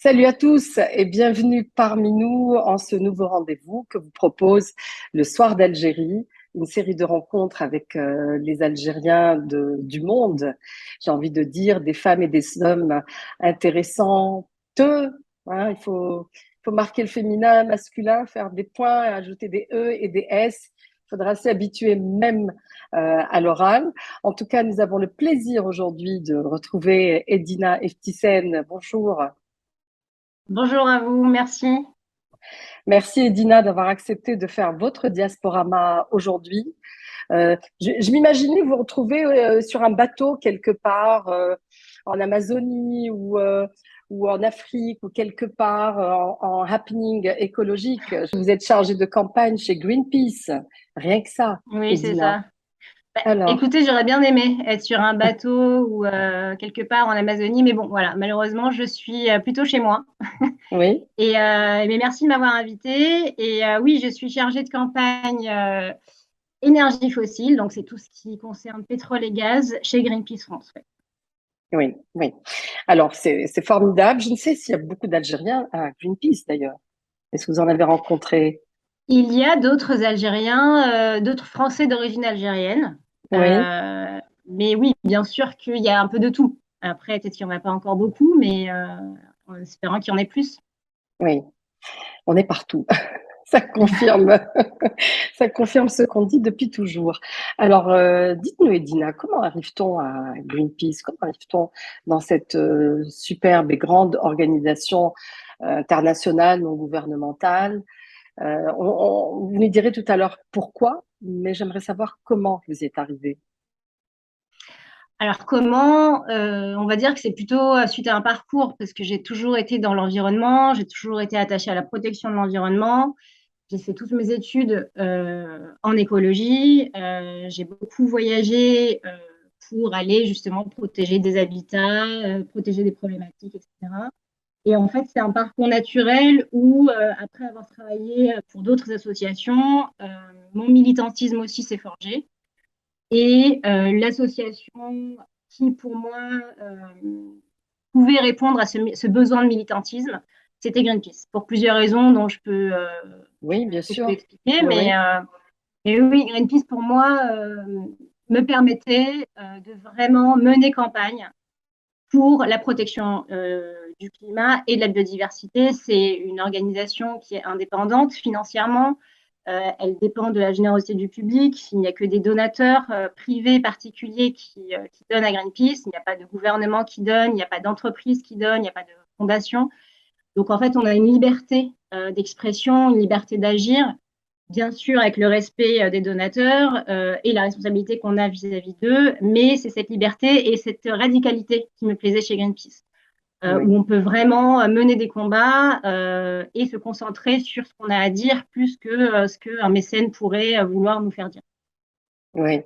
Salut à tous et bienvenue parmi nous en ce nouveau rendez-vous que vous propose le Soir d'Algérie, une série de rencontres avec les Algériens du monde. J'ai envie de dire des femmes et des hommes intéressants. Il faut marquer le féminin, masculin, faire des points, ajouter des E et des S. Il faudra s'y habituer même à l'oral. En tout cas, nous avons le plaisir aujourd'hui de retrouver Edina Eftisen. Bonjour. Bonjour à vous, merci. Merci Edina d'avoir accepté de faire votre diasporama aujourd'hui. Je m'imaginais vous retrouver sur un bateau quelque part en Amazonie ou en Afrique ou quelque part en happening écologique. Vous êtes chargée de campagne chez Greenpeace. Rien que ça, Oui, c'est Edina. ça. Alors, Écoutez, j'aurais bien aimé être sur un bateau ou quelque part en Amazonie, mais bon, voilà, malheureusement, je suis plutôt chez moi. oui. Mais merci de m'avoir invitée. Oui, je suis chargée de campagne énergie fossile, donc c'est tout ce qui concerne pétrole et gaz chez Greenpeace France. Ouais. Oui, oui. Alors, c'est formidable. Je ne sais s'il y a beaucoup d'Algériens à Greenpeace d'ailleurs. Est-ce que vous en avez rencontré? Il y a d'autres Algériens, d'autres Français d'origine algérienne. Oui, Euh, mais oui, bien sûr qu'il y a un peu de tout. Après, peut-être qu'il n'y en a pas encore beaucoup, mais en espérant qu'il y en ait plus. oui. On est partout. Ça confirme, ça confirme ce qu'on dit depuis toujours. Alors, dites-nous, Edina, comment arrive-t-on à Greenpeace? Comment arrive-t-on dans cette superbe et grande organisation internationale non gouvernementale? Vous nous direz tout à l'heure pourquoi, mais j'aimerais savoir comment vous y êtes arrivé. Alors comment? On va dire que c'est plutôt suite à un parcours, parce que j'ai toujours été dans l'environnement, j'ai toujours été attachée à la protection de l'environnement. J'ai fait toutes mes études en écologie. J'ai beaucoup voyagé pour aller justement protéger des habitats, protéger des problématiques, etc. Et en fait, c'est un parcours naturel où, après avoir travaillé pour d'autres associations, mon militantisme aussi s'est forgé. Et l'association qui, pour moi, pouvait répondre à ce besoin de militantisme, c'était Greenpeace, pour plusieurs raisons dont je Oui, peux bien beaucoup sûr. expliquer. Oui, oui. Mais oui, Greenpeace, pour moi, me permettait de vraiment mener campagne pour la protection du climat et de la biodiversité. C'est une organisation qui est indépendante financièrement. Elle dépend de la générosité du public. Il n'y a que des donateurs privés, particuliers qui donnent à Greenpeace. Il n'y a pas de gouvernement qui donne, il n'y a pas d'entreprise qui donne, il n'y a pas de fondation. Donc en fait, on a une liberté d'expression, une liberté d'agir, bien sûr avec le respect des donateurs et la responsabilité qu'on a vis-à-vis d'eux, mais c'est cette liberté et cette radicalité qui me plaisait chez Greenpeace, Oui. où on peut vraiment mener des combats et se concentrer sur ce qu'on a à dire plus que ce qu'un mécène pourrait vouloir nous faire dire. Oui,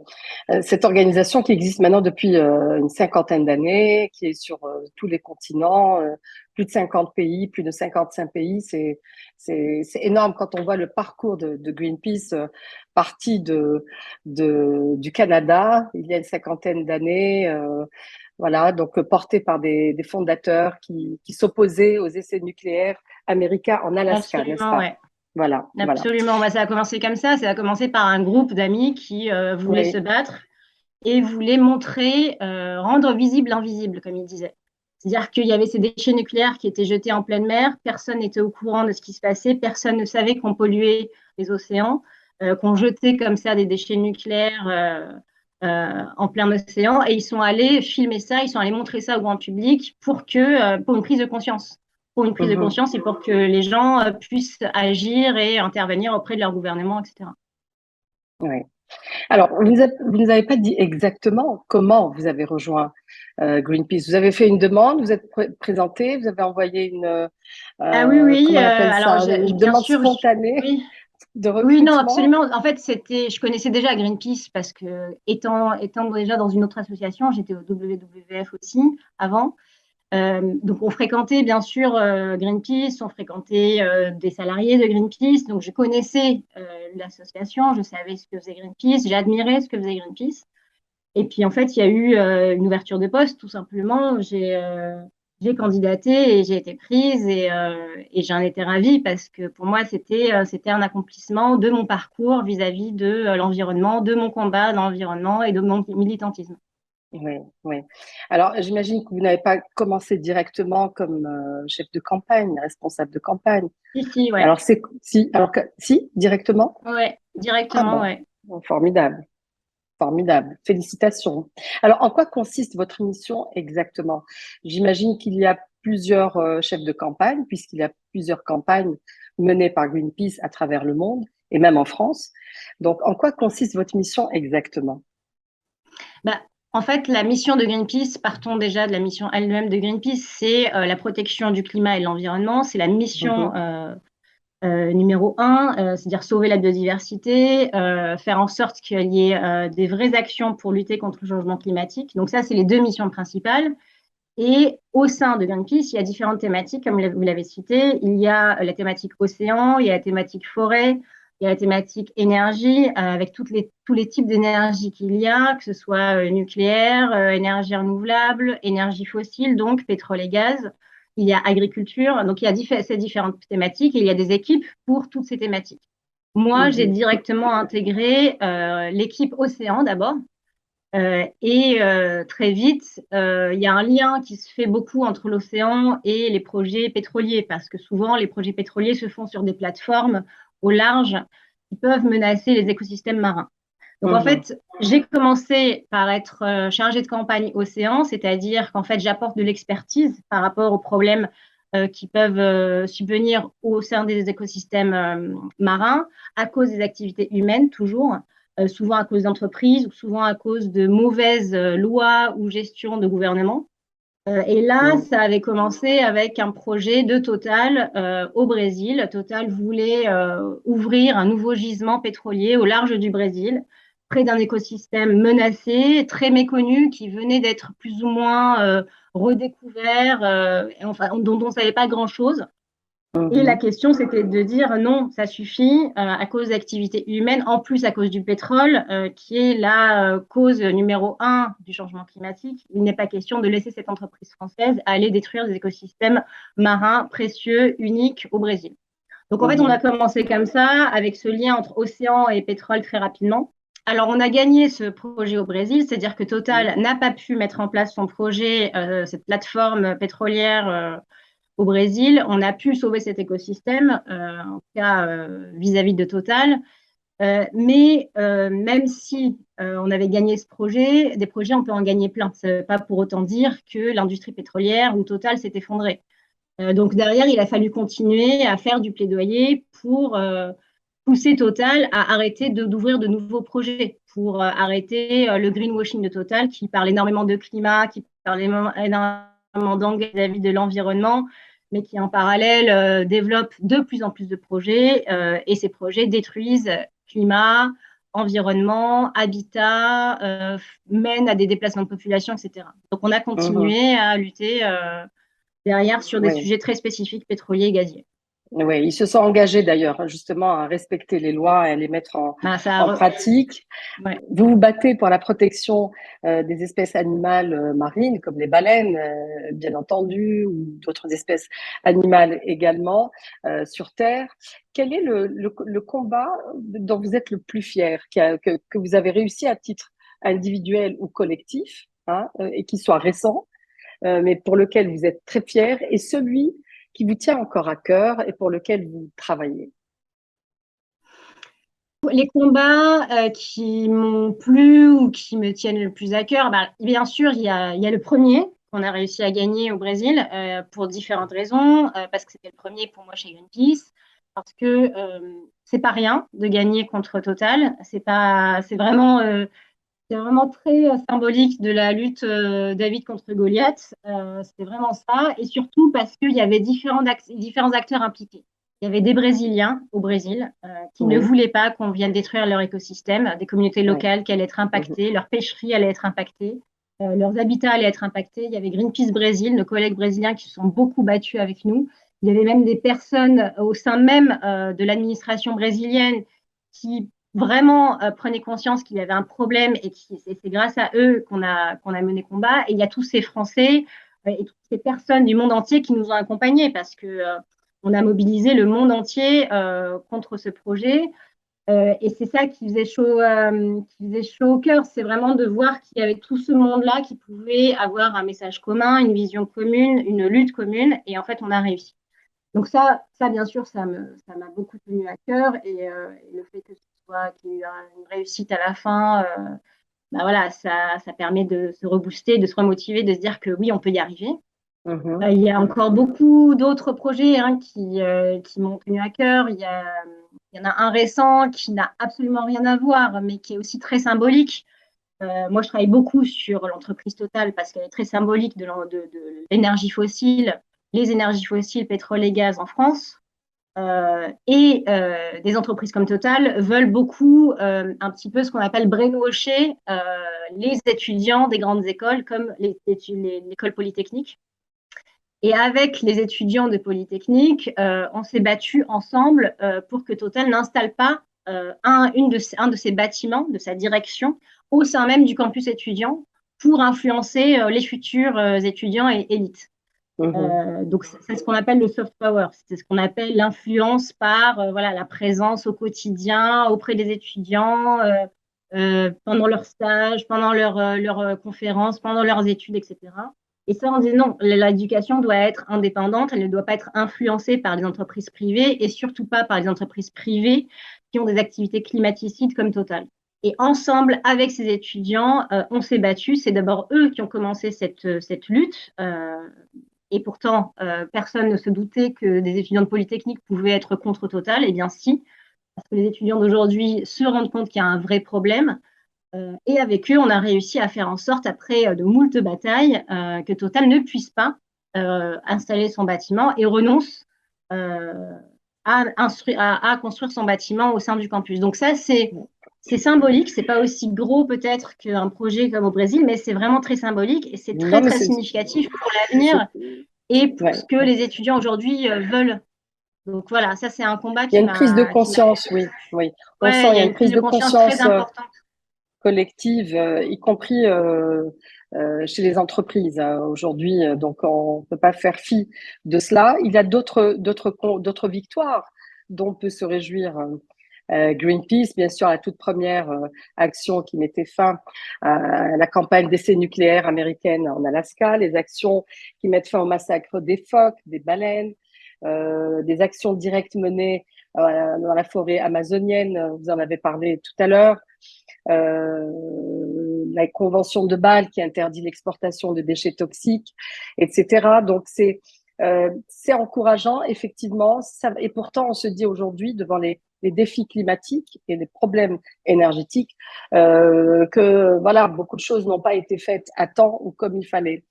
cette organisation qui existe maintenant depuis une cinquantaine d'années, qui est sur tous les continents, plus de 50 pays, plus de 55 pays, c'est énorme quand on voit le parcours de Greenpeace, parti du Canada il y a une cinquantaine d'années, voilà, donc porté par des fondateurs qui s'opposaient aux essais nucléaires américains en Alaska, n'est-ce Absolument, pas? ouais. Voilà, voilà. Absolument. Bah, ça a commencé comme ça a commencé par un groupe d'amis qui voulaient se Oui, battre et voulait montrer, rendre visible l'invisible, comme il disait. C'est-à-dire qu'il y avait ces déchets nucléaires qui étaient jetés en pleine mer, personne n'était au courant de ce qui se passait, personne ne savait qu'on polluait les océans, qu'on jetait comme ça des déchets nucléaires en plein océan, et ils sont allés filmer ça, ils sont allés montrer ça au grand public pour une prise de conscience. Pour une prise de mhm, conscience et pour que les gens puissent agir et intervenir auprès de leur gouvernement, etc. oui. Alors, vous nous avez pas dit exactement comment vous avez rejoint Greenpeace. Vous avez fait une demande, vous êtes présenté, vous avez envoyé Ah oui, oui. comment on appelle Alors, ça, une bien demande sûr, spontanée oui. de Oui, non, recrutement. absolument. En fait, je connaissais déjà Greenpeace parce que, étant déjà dans une autre association, j'étais au WWF aussi avant. Donc, on fréquentait bien sûr Greenpeace, on fréquentait des salariés de Greenpeace. Donc, je connaissais l'association, je savais ce que faisait Greenpeace, j'admirais ce que faisait Greenpeace. Et puis, en fait, il y a eu une ouverture de poste, tout simplement. j'ai candidaté et j'ai été prise et j'en étais ravie parce que pour moi, c'était un accomplissement de mon parcours vis-à-vis de l'environnement, de mon combat dans l'environnement et de mon militantisme. Oui, oui. Alors, j'imagine que vous n'avez pas commencé directement comme chef de campagne, responsable de campagne. Si, si, ouais. Alors, si, directement? Ouais, Ah directement, bon, ouais. bon, formidable, formidable. Félicitations. Alors, en quoi consiste votre mission exactement? J'imagine qu'il y a plusieurs chefs de campagne, puisqu'il y a plusieurs campagnes menées par Greenpeace à travers le monde et même en France. Donc, en quoi consiste votre mission exactement? Bah, en fait, la mission de Greenpeace, partons déjà de la mission elle-même de Greenpeace, c'est la protection du climat et de l'environnement. C'est la mission Mhm, numéro un, c'est-à-dire sauver la biodiversité, faire en sorte qu'il y ait des vraies actions pour lutter contre le changement climatique. Donc ça, c'est les deux missions principales. Et au sein de Greenpeace, il y a différentes thématiques, comme vous l'avez cité. Il y a la thématique océan, il y a la thématique forêt, il y a la thématique énergie, avec tous les types d'énergie qu'il y a, que ce soit nucléaire, énergie renouvelable, énergie fossile, donc pétrole et gaz. Il y a agriculture, donc il y a ces différentes thématiques et il y a des équipes pour toutes ces thématiques. Moi, j'ai mhm, directement intégré l'équipe océan d'abord, très vite, il y a un lien qui se fait beaucoup entre l'océan et les projets pétroliers, parce que souvent, les projets pétroliers se font sur des plateformes au large qui peuvent menacer les écosystèmes marins. Donc, en mhm, fait, j'ai commencé par être chargée de campagne océan, c'est-à-dire qu'en fait, j'apporte de l'expertise par rapport aux problèmes qui peuvent subvenir au sein des écosystèmes marins à cause des activités humaines, toujours souvent à cause d'entreprises ou souvent à cause de mauvaises lois ou gestion de gouvernement. Et là, mhm, ça avait commencé avec un projet de Total au Brésil. Total voulait ouvrir un nouveau gisement pétrolier au large du Brésil, près d'un écosystème menacé, très méconnu, qui venait d'être plus ou moins redécouvert, et enfin, dont on ne savait pas grand-chose. Et la mhm, question, c'était de dire non, ça suffit à cause d'activités humaines, en plus à cause du pétrole, qui est la cause numéro un du changement climatique. Il n'est pas question de laisser cette entreprise française aller détruire des écosystèmes marins précieux, uniques au Brésil. Donc en fait, on a mhm, commencé comme ça, avec ce lien entre océan et pétrole très rapidement. Alors, on a gagné ce projet au Brésil, c'est-à-dire que Total n'a pas pu mettre en place son projet, cette plateforme pétrolière au Brésil. On a pu sauver cet écosystème, en tout cas vis-à-vis de Total. Mais même si on avait gagné ce projet, des projets, on peut en gagner plein. Ça ne veut pas pour autant dire que l'industrie pétrolière ou Total s'est effondrée. Donc derrière, il a fallu continuer à faire du plaidoyer pour pousser Total à arrêter d'ouvrir de nouveaux projets, pour arrêter le greenwashing de Total qui parle énormément de climat, qui parle énormément d'engagement vis-à-vis de l'environnement, mais qui en parallèle développe de plus en plus de projets et ces projets détruisent climat, environnement, habitat, mènent à des déplacements de population, etc. Donc on a mhm. continué à lutter derrière sur des Oui. sujets très spécifiques pétroliers et gaziers. Oui, ils se sont engagés d'ailleurs justement à respecter les lois et à les mettre Ben, en pratique. ouais. Vous vous battez pour la protection des espèces animales marines comme les baleines, bien entendu, ou d'autres espèces animales également sur Terre. Quel est le combat dont vous êtes le plus fier, que vous avez réussi à titre individuel ou collectif, hein, et qui soit récent? Mais pour lequel vous êtes très fier et celui qui vous tient encore à cœur et pour lequel vous travaillez. Les combats qui m'ont plu ou qui me tiennent le plus à cœur, bah, bien sûr, il y a le premier qu'on a réussi à gagner au Brésil pour différentes raisons, parce que c'était le premier pour moi chez Greenpeace, parce que c'est pas rien de gagner contre Total, c'est vraiment très symbolique de la lutte David contre Goliath. C'était vraiment ça. Et surtout parce qu'il y avait différents acteurs impliqués. Il y avait des Brésiliens au Brésil qui ne Oui, voulaient pas qu'on vienne détruire leur écosystème, des communautés oui. locales qui allaient être Mhm, impactées, leur pêcherie allait être impactée, leurs habitats allaient être impactés. Il y avait Greenpeace Brésil, nos collègues brésiliens qui se sont beaucoup battus avec nous. Il y avait même des personnes au sein même de l'administration brésilienne qui vraiment prenaient conscience qu'il y avait un problème et c'est grâce à eux qu'on a mené combat. Et il y a tous ces Français et toutes ces personnes du monde entier qui nous ont accompagnés parce que on a mobilisé le monde entier contre ce projet. Et c'est ça qui faisait chaud au cœur, c'est vraiment de voir qu'il y avait tout ce monde-là qui pouvait avoir un message commun, une vision commune, une lutte commune, et en fait, on a réussi. Donc ça bien sûr, ça m'a beaucoup tenu à cœur, et le fait que ce soit qu'il y ait eu une réussite à la fin, bah voilà, ça permet de se rebooster, de se remotiver, de se dire que oui, on peut y arriver. Mhm. Il y a encore beaucoup d'autres projets qui m'ont tenu à cœur. Il y en a un récent qui n'a absolument rien à voir, mais qui est aussi très symbolique. Moi, je travaille beaucoup sur l'entreprise Total parce qu'elle est très symbolique de l'énergie fossile, les énergies fossiles, pétrole et gaz en France. Des entreprises comme Total veulent beaucoup un petit peu ce qu'on appelle brainwasher les étudiants des grandes écoles comme l'école polytechnique. Et avec les étudiants de Polytechnique, on s'est battu ensemble pour que Total n'installe pas un de ses bâtiments, de sa direction, au sein même du campus étudiant pour influencer les futurs étudiants et élites. Mhm. Donc, c'est ce qu'on appelle le soft power, c'est ce qu'on appelle l'influence par voilà, la présence au quotidien auprès des étudiants, pendant leurs stages, pendant leurs conférences, pendant leurs études, etc. Et ça, on dit non, l'éducation doit être indépendante, elle ne doit pas être influencée par les entreprises privées et surtout pas par les entreprises privées qui ont des activités climaticides comme Total. Et ensemble, avec ces étudiants, on s'est battu. C'est d'abord eux qui ont commencé cette lutte. Et pourtant, personne ne se doutait que des étudiants de Polytechnique pouvaient être contre Total. Eh bien, si, parce que les étudiants d'aujourd'hui se rendent compte qu'il y a un vrai problème. Et avec eux, on a réussi à faire en sorte, après de moultes batailles, que Total ne puisse pas installer son bâtiment et renonce à construire son bâtiment au sein du campus. Donc ça, c'est symbolique. C'est pas aussi gros peut-être qu'un projet comme au Brésil, mais c'est vraiment très symbolique et c'est Non, très, mais très significatif pour l'avenir et pour ouais. ce que les étudiants aujourd'hui veulent. Donc voilà, ça, c'est un combat Il y a qui une prise de m'a... conscience, oui, oui. On sent Ouais, il il y y a a une une prise prise de de conscience très conscience importante. collective, y compris chez les entreprises. Aujourd'hui, donc on ne peut pas faire fi de cela. Il y a d'autres victoires dont on peut se réjouir. Greenpeace, bien sûr, la toute première action qui mettait fin à la campagne d'essais nucléaires américaine en Alaska, les actions qui mettent fin au massacre des phoques, des baleines, des actions directes menées dans la forêt amazonienne, vous en avez parlé tout à l'heure, la convention de Bâle qui interdit l'exportation de déchets toxiques, etc. Donc c'est encourageant, effectivement. Et pourtant, on se dit aujourd'hui, devant les défis climatiques et les problèmes énergétiques, que voilà, beaucoup de choses n'ont pas été faites à temps ou comme il fallait.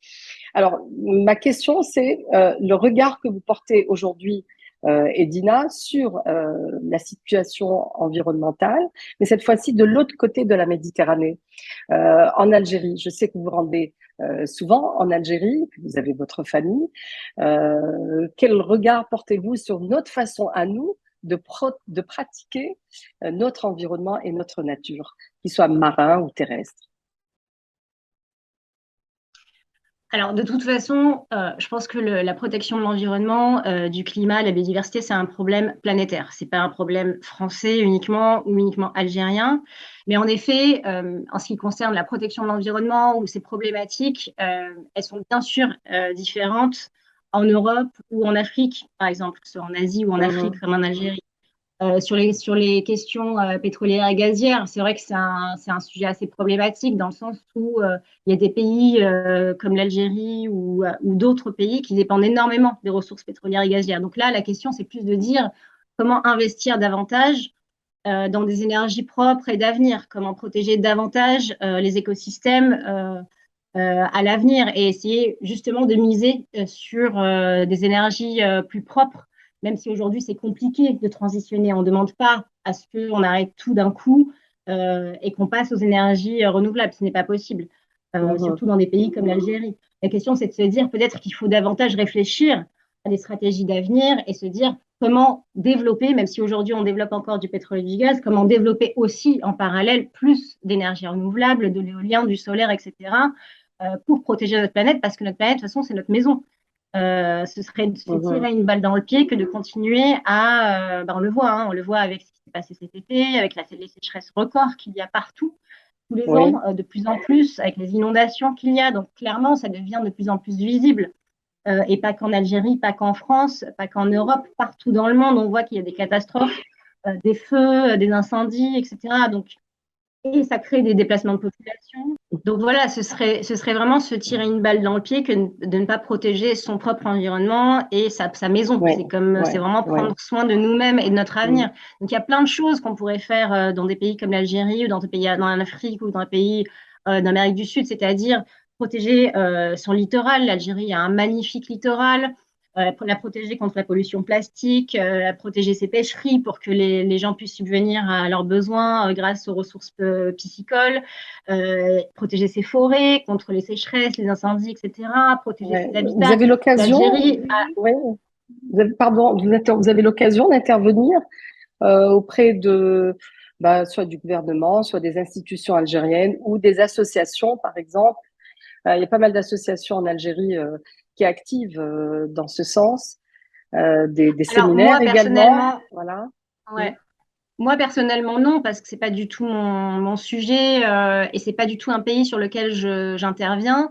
Alors, ma question, c'est le regard que vous portez aujourd'hui, Edina, sur la situation environnementale, mais cette fois-ci de l'autre côté de la Méditerranée, en Algérie. Je sais que vous vous rendez souvent en Algérie, que vous avez votre famille. Quel regard portez-vous sur notre façon à nous de pratiquer notre environnement et notre nature, qu'il soit marin ou terrestre? Alors, de toute façon, je pense que la protection de l'environnement, du climat, de la biodiversité, c'est un problème planétaire. Ce n'est pas un problème français uniquement ou uniquement algérien. Mais en effet, en ce qui concerne la protection de l'environnement ou ces problématiques, elles sont bien sûr différentes en Europe ou en Afrique, par exemple, que ce soit en Asie ou en Afrique, Mhm. comme en Algérie. Sur les questions pétrolières et gazières, c'est vrai que c'est un sujet assez problématique dans le sens où il y a des pays comme l'Algérie ou d'autres pays qui dépendent énormément des ressources pétrolières et gazières. Donc là, la question, c'est plus de dire comment investir davantage dans des énergies propres et d'avenir, comment protéger davantage les écosystèmes à l'avenir et essayer justement de miser sur des énergies plus propres, même si aujourd'hui c'est compliqué de transitionner. On ne demande pas à ce qu'on arrête tout d'un coup et qu'on passe aux énergies renouvelables. Ce n'est pas possible, Mhm. surtout dans des pays comme l'Algérie. La question, c'est de se dire peut-être qu'il faut davantage réfléchir à des stratégies d'avenir et se dire comment développer, même si aujourd'hui on développe encore du pétrole et du gaz, comment développer aussi en parallèle plus d'énergie renouvelable, de l'éolien, du solaire, etc., pour protéger notre planète, parce que notre planète, de toute façon, c'est notre maison. Ce serait de se Mhm. tirer une balle dans le pied que de continuer à, on le voit avec ce qui s'est passé cet été, avec les sécheresses records qu'il y a partout, tous les ans, Oui, de plus en plus, avec les inondations qu'il y a. Donc clairement, ça devient de plus en plus visible. Et pas qu'en Algérie, pas qu'en France, pas qu'en Europe, partout dans le monde, on voit qu'il y a des catastrophes, des feux, des incendies, etc. Donc, et ça crée des déplacements de population. Donc voilà, ce serait vraiment se tirer une balle dans le pied que de ne pas protéger son propre environnement et sa maison. oui, C'est oui, vraiment oui. prendre soin de nous-mêmes et de notre Mm. avenir. Donc il y a plein de choses qu'on pourrait faire dans des pays comme l'Algérie ou dans des pays dans l'Afrique ou dans des pays d'Amérique du Sud, c'est-à-dire protéger son littoral. L'Algérie a un magnifique littoral, la protéger contre la pollution plastique, protéger ses pêcheries pour que les gens puissent subvenir à leurs besoins grâce aux ressources piscicoles, protéger ses forêts contre les sécheresses, les incendies, etc., protéger Ouais. ses Vous habitats. avez l'occasion, L'Algérie oui, pardon, vous avez l'occasion d'intervenir auprès de, bah, soit du gouvernement, soit des institutions algériennes ou des associations, par exemple. Il y a pas mal d'associations en Algérie qui activent dans ce sens, des Alors séminaires également. Voilà. Mm. ouais, moi personnellement non, parce que c'est pas du tout mon sujet et c'est pas du tout un pays sur lequel j'interviens.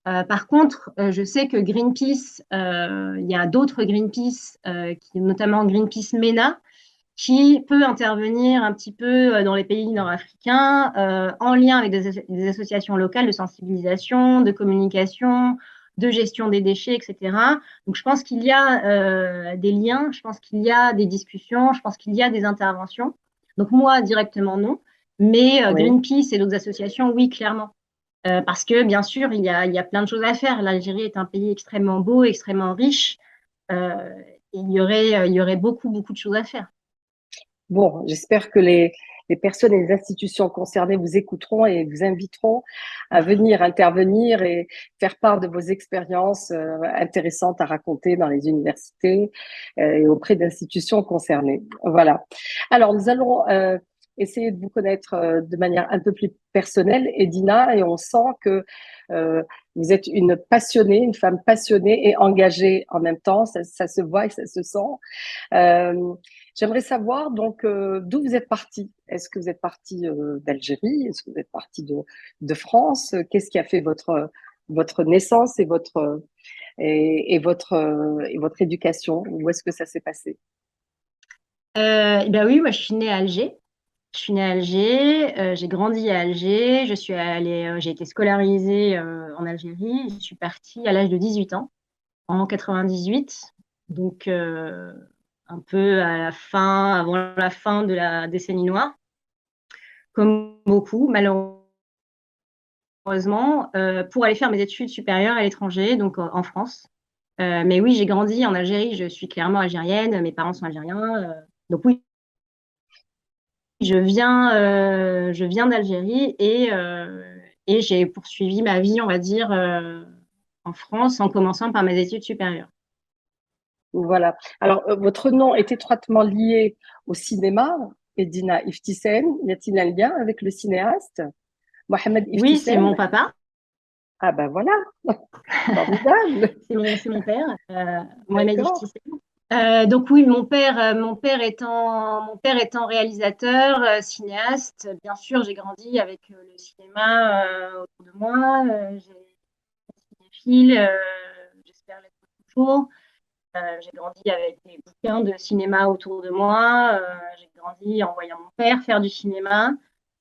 Par contre, je sais que Greenpeace, il y a d'autres Greenpeace, notamment Greenpeace MENA, qui peut intervenir un petit peu dans les pays nord-africains en lien avec des associations locales de sensibilisation, de communication, de gestion des déchets, etc. Donc je pense qu'il y a des liens, je pense qu'il y a des discussions, je pense qu'il y a des interventions. Donc moi, directement, non. Mais Oui. Greenpeace et d'autres associations, oui, clairement. Parce que, bien sûr, il y a plein de choses à faire. L'Algérie est un pays extrêmement beau, extrêmement riche. Euh, et il y aurait beaucoup, beaucoup de choses à faire. Bon, j'espère que les personnes et les institutions concernées vous écouteront et vous inviteront à venir intervenir et faire part de vos expériences intéressantes à raconter dans les universités et auprès d'institutions concernées. Voilà. Alors, nous allons essayer de vous connaître de manière un peu plus personnelle, Edina, et on sent que euh, vous êtes une passionnée, une femme passionnée et engagée en même temps. Ça se voit et ça se sent. Euh, J'aimerais savoir donc d'où vous êtes partie. Est-ce que vous êtes partie d'Algérie? Est-ce que vous êtes partie de France? Qu'est-ce qui a fait votre naissance et votre éducation? Où est-ce que ça s'est passé? Ben oui, moi je suis née à Alger. Je suis née à Alger, j'ai grandi à Alger, j'ai été scolarisée en Algérie. Je suis partie à l'âge de 18 ans, en 98, donc un peu à la fin, avant la fin de la décennie noire, comme beaucoup, malheureusement, pour aller faire mes études supérieures à l'étranger, donc en France. Mais oui, j'ai grandi en Algérie, je suis clairement algérienne, mes parents sont algériens, donc oui, je viens d'Algérie et j'ai poursuivi ma vie, on va dire, en France en commençant par mes études supérieures. Voilà. Alors, votre nom est étroitement lié au cinéma, Edina Iftisen. Y a-t-il un lien avec le cinéaste Mohamed Oui, c'est mon Iftisen? papa, Ah ben voilà, formidable. c'est mon père, Mohamed D'accord. Iftissi. Donc oui, mon père étant réalisateur, cinéaste, bien sûr, j'ai grandi avec le cinéma autour de moi. J'ai été cinéphile, j'espère l'être toujours. J'ai grandi avec des bouquins de cinéma autour de moi. J'ai grandi en voyant mon père faire du cinéma.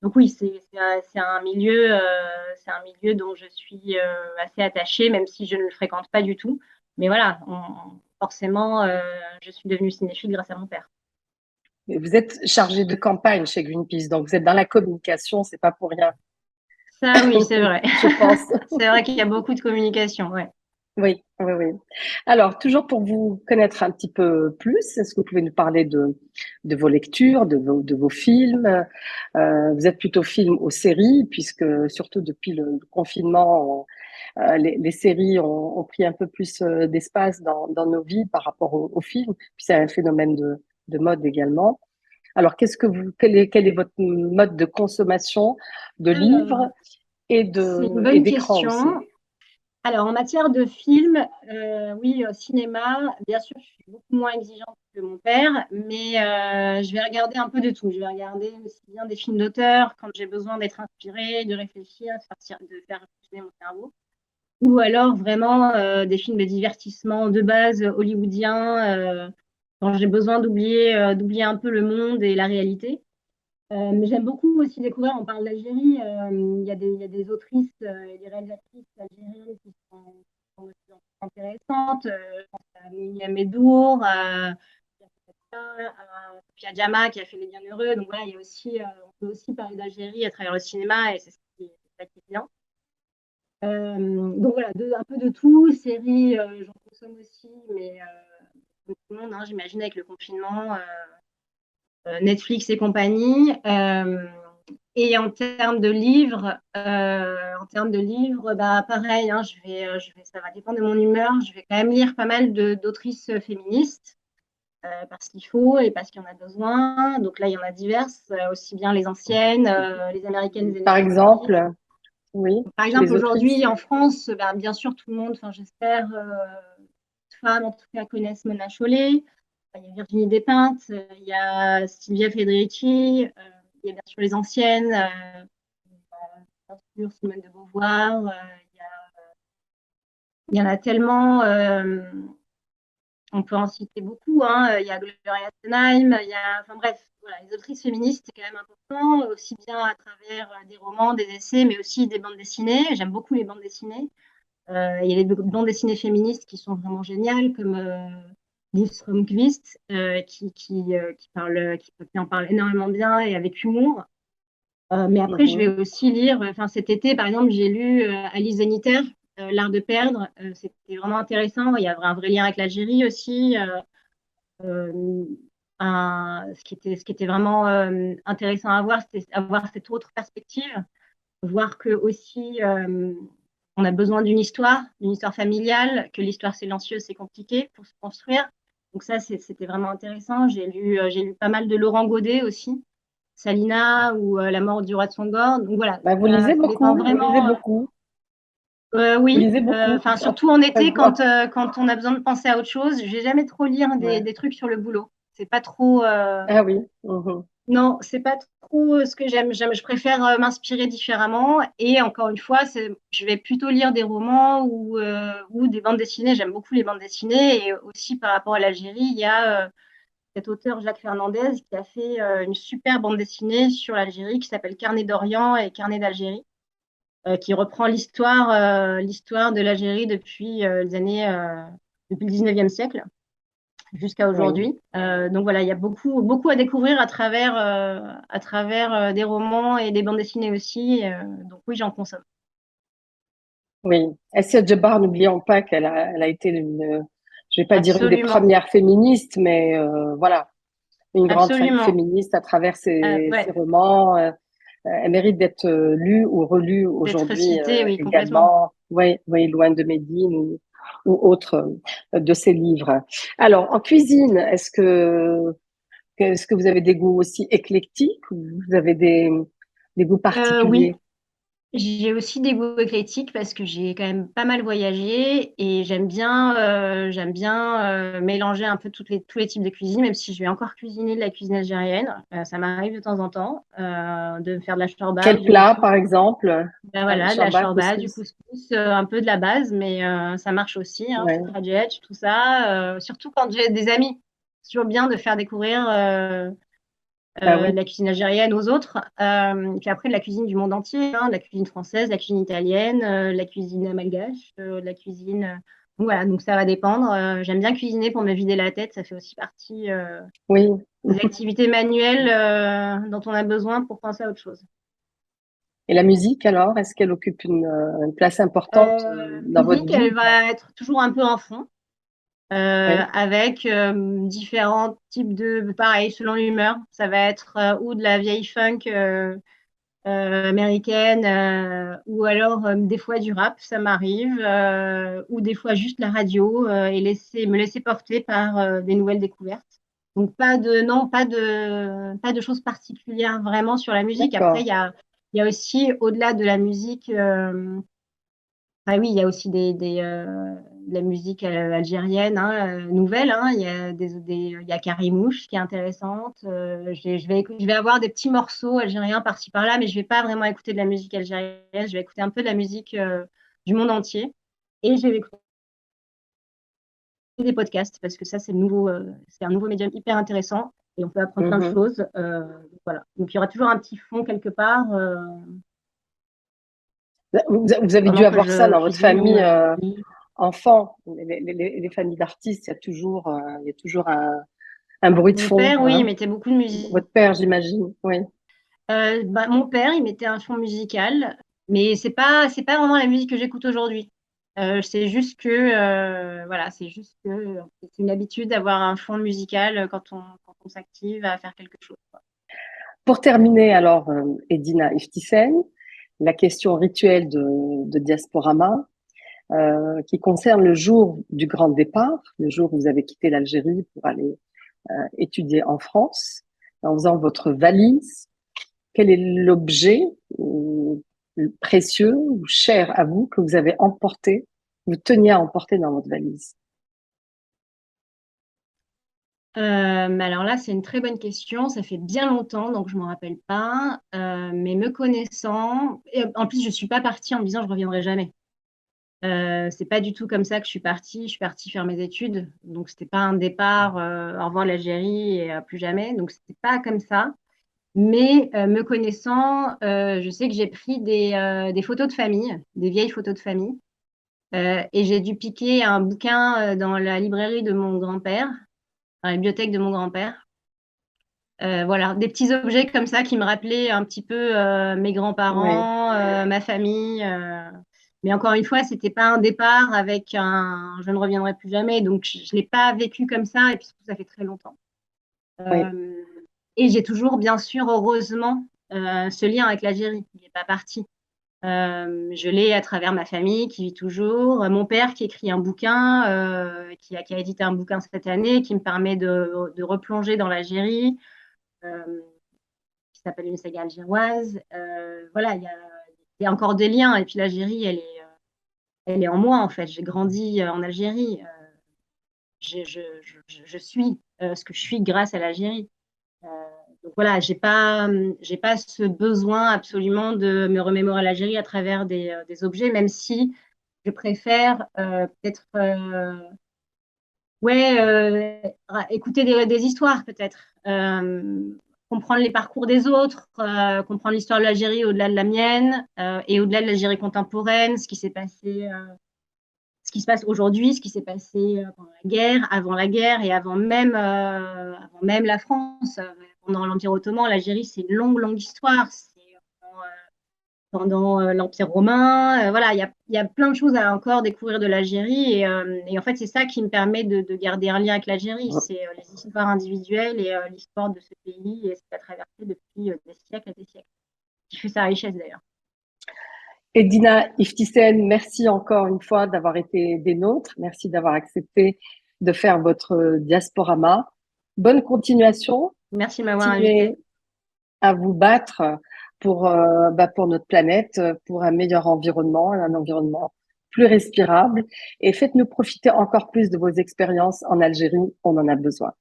Donc oui, c'est un milieu dont je suis assez attachée, même si je ne le fréquente pas du tout. Mais voilà, forcément, je suis devenue cinéphile grâce à mon père. Vous êtes chargé de campagne chez Greenpeace, donc vous êtes dans la communication, c'est pas pour rien, Ça, oui, c'est vrai. je pense. C'est vrai qu'il y a beaucoup de communication, ouais. Oui, oui, oui. Alors, toujours pour vous connaître un petit peu plus, est-ce que vous pouvez nous parler de vos lectures, de vos films? Vous êtes plutôt film ou série, puisque surtout depuis le confinement, les séries ont pris un peu plus d'espace dans nos vies par rapport aux films, puis c'est un phénomène de mode également. Alors, quel est votre mode de consommation de Alors, livres C'est une et bonne d'écran aussi. question. Alors, en matière de film, oui, cinéma, bien sûr, je suis beaucoup moins exigeante que mon père, mais je vais regarder un peu de tout. Je vais regarder aussi bien des films d'auteur quand j'ai besoin d'être inspirée, de réfléchir, de faire fonctionner mon cerveau, ou alors vraiment des films de divertissement de base hollywoodiens, quand j'ai besoin d'oublier un peu le monde et la réalité. Mais j'aime beaucoup aussi découvrir, on parle d'Algérie, il y a des autrices et des réalisatrices algériennes sont de plus en plus intéressantes. Je pense à Mounia Medour, à Sophia Djama qui a fait Les Bienheureux. Donc voilà, il y a aussi, on peut aussi parler d'Algérie à travers le cinéma et c'est ça qui est bien. Donc voilà, un peu de tout. Séries, j'en consomme aussi, mais comme tout le monde, hein, j'imagine avec le confinement. Netflix et compagnie. Et en termes de livres, bah, pareil, hein, ça va dépendre de mon humeur. Je vais quand même lire pas mal d'autrices féministes parce qu'il faut et parce qu'il y en a besoin. Donc là, il y en a diverses, aussi bien les anciennes, les américaines des Par années 70. exemple, oui, Par exemple, les autrices. aujourd'hui, en France, bah, bien sûr, tout le monde, enfin, j'espère, toutes femmes en tout cas connaissent Mona Chollet. Il y a Virginie Despentes, il y a Sylvia Federici, il y a bien sûr les anciennes, bien sûr Simone de Beauvoir. Il y en a tellement, on peut en citer beaucoup. Hein. Il y a Gloria Steinem, enfin bref, voilà, les autrices féministes, c'est quand même important, aussi bien à travers des romans, des essais, mais aussi des bandes dessinées. J'aime beaucoup les bandes dessinées. Il y a des bandes dessinées féministes qui sont vraiment géniales, comme Liv Strömquist, qui en parle énormément bien et avec humour. Mais après, je vais Mhm. aussi lire, enfin cet été, par exemple, j'ai lu Alice Zeniter, L'art de perdre. C'était vraiment intéressant. Il y a un vrai lien avec l'Algérie aussi. Euh, ce qui était vraiment intéressant à voir, c'était avoir cette autre perspective, voir que aussi on a besoin d'une histoire familiale, que l'histoire silencieuse c'est compliqué pour se construire. Donc ça c'était vraiment intéressant. J'ai lu pas mal de Laurent Godet aussi, Salina ou La mort du roi de Songor. Donc voilà, Bah, ça dépend vous lisez vraiment. beaucoup, vous Oui, lisez beaucoup. enfin surtout en Ça se été voit. quand on a besoin de penser à autre chose. Je vais jamais trop lire Ouais. des trucs sur le boulot. C'est pas trop. Ah oui. Mhm. Non, c'est pas trop ce que j'aime. Je préfère m'inspirer différemment. Et encore une fois, je vais plutôt lire des romans ou des bandes dessinées. J'aime beaucoup les bandes dessinées. Et aussi par rapport à l'Algérie, il y a cet auteur Jacques Fernandez qui a fait une super bande dessinée sur l'Algérie qui s'appelle Carnet d'Orient et Carnet d'Algérie, qui reprend l'histoire de l'Algérie depuis le 19e siècle jusqu'à Oui. aujourd'hui. Donc voilà, il y a beaucoup, beaucoup à découvrir à travers des romans et des bandes dessinées aussi. Donc oui, j'en consomme. Oui. Essia Djebar, n'oublions pas elle a été je vais pas dire une des Absolument, premières féministes, mais voilà, une grande absolument. féministe à travers ses Ouais, romans. Elle mérite d'être lue ou relue d'être aujourd'hui cité, oui, complètement. également. Oui, oui, Loin de Médine ou autre de ses livres. Alors, en cuisine, est-ce que vous avez des goûts aussi éclectiques ou vous avez des goûts Oui, particuliers? j'ai aussi des goûts éclectiques parce que j'ai quand même pas mal voyagé et j'aime bien mélanger un peu tous les types de cuisine, même si je vais encore cuisiner de la cuisine algérienne. Ça m'arrive de temps en temps de faire de la shorba, Quel du plat, couscous. par exemple? Ben voilà, de la Shorba, shorba, du couscous. couscous, un peu de la base, mais ça marche aussi, hein, Ouais. fradjetch, tout ça. Surtout quand j'ai des amis. C'est toujours bien de faire découvrir Bah oui. de la cuisine algérienne aux autres. Puis après, de la cuisine du monde entier, hein, de la cuisine française, la cuisine italienne, la cuisine malgache, la cuisine. Voilà, donc ça va dépendre. J'aime bien cuisiner pour me vider la tête. Ça fait aussi partie Oui. des activités manuelles dont on a besoin pour penser à autre chose. Et la musique, alors, est-ce qu'elle occupe une place importante dans votre Musique, vie? elle va être toujours un peu en fond, Oui. avec différents types pareil, selon l'humeur. Ça va être ou de la vieille funk américaine, ou alors des fois du rap, ça m'arrive, ou des fois juste la radio et me laisser porter par des nouvelles découvertes. Donc non, pas de choses particulières vraiment sur la musique. Après, D'accord. il y a aussi, au-delà de la musique, ah oui, il y a aussi de la musique algérienne, hein, nouvelle, hein. Il y a il y a Karimouche qui est intéressante. Je vais avoir des petits morceaux algériens par-ci par-là, mais je vais pas vraiment écouter de la musique algérienne. Je vais écouter un peu de la musique du monde entier. Et je vais écouter des podcasts parce que ça, c'est un nouveau médium hyper intéressant et on peut apprendre plein de Mhm. choses. Voilà. Donc il y aura toujours un petit fond quelque part Vous avez dû pendant que avoir ça je dans votre cuisine. famille enfant, les familles d'artistes, il y a toujours un bruit de Mon fond, père, oui, il hein. mettait beaucoup de musique. Votre père, j'imagine, oui. Bah, mon père, il mettait un fond musical, mais c'est pas vraiment la musique que j'écoute aujourd'hui. C'est juste que, voilà, c'est juste que c'est une habitude d'avoir un fond musical quand on s'active à faire quelque chose, quoi. Pour terminer, alors, Edina Iftisen, la question rituelle de Diasporama, qui concerne le jour du grand départ, le jour où vous avez quitté l'Algérie pour aller étudier en France, en faisant votre valise. Quel est l'objet précieux ou cher à vous que vous avez emporté, vous teniez à emporter dans votre valise? Mais alors là, c'est une très bonne question. Ça fait bien longtemps, donc je ne m'en rappelle pas. Mais me connaissant, et en plus, je ne suis pas partie en me disant je ne reviendrai jamais. C'est pas du tout comme ça que je suis partie. Je suis partie faire mes études, donc c'était pas un départ, au revoir l'Algérie et plus jamais. Donc c'était pas comme ça. Mais me connaissant, je sais que j'ai pris des photos de famille, des vieilles photos de famille, et j'ai dû piquer un bouquin dans la librairie de mon grand-père, dans la bibliothèque de mon grand-père. Voilà, des petits objets comme ça qui me rappelaient un petit peu mes Oui, grands-parents, ma famille. Mais encore une fois, c'était pas un départ avec un je ne reviendrai plus jamais. Donc, je ne l'ai pas vécu comme ça. Et puis, surtout, ça fait très longtemps. oui, Euh, et j'ai toujours, bien sûr, heureusement, ce lien avec l'Algérie. Il n'est pas parti. Je l'ai à travers ma famille qui vit toujours. Mon père qui écrit un bouquin, qui a édité un bouquin cette année, qui me permet de replonger dans l'Algérie. Euh, qui s'appelle Une saga algéroise. Voilà, il y a encore des liens. Et puis l'Algérie, elle est en moi, en fait. J'ai grandi en Algérie. Je suis ce que je suis grâce à l'Algérie. Euh, donc voilà, j'ai pas ce besoin absolument de me remémorer l'Algérie à travers des objets, même si je préfère peut-être ouais, écouter des histoires peut-être, comprendre les parcours des autres, comprendre l'histoire de l'Algérie au-delà de la mienne et au-delà de l'Algérie contemporaine, ce qui se passe aujourd'hui, ce qui s'est passé pendant la guerre, avant la guerre et avant même la France. Pendant l'Empire ottoman, l'Algérie, c'est une longue, longue histoire. C'est pendant l'Empire romain. Voilà, il y a plein de choses à encore découvrir de l'Algérie. Et en fait, c'est ça qui me permet de garder un lien avec l'Algérie. C'est les histoires individuelles et l'histoire de ce pays et ce qu'il a traversé depuis des siècles et des siècles. Qui fait sa richesse d'ailleurs. Edina Iftisen, merci encore une fois d'avoir été des nôtres. Merci d'avoir accepté de faire votre diasporama. Bonne continuation. Merci de m'avoir invité. Continuez à vous battre pour notre planète, pour un meilleur environnement, un environnement plus respirable. Et faites-nous profiter encore plus de vos expériences en Algérie. On en a besoin.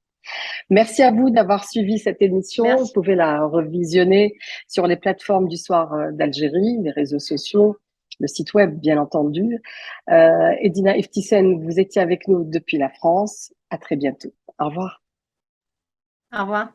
Merci à vous d'avoir suivi cette émission. Vous Merci. pouvez la revisionner sur les plateformes du Soir d'Algérie, les réseaux sociaux, le site web, bien entendu. Edina Iftisen, vous étiez avec nous depuis la France. À très bientôt. Au revoir. Au revoir.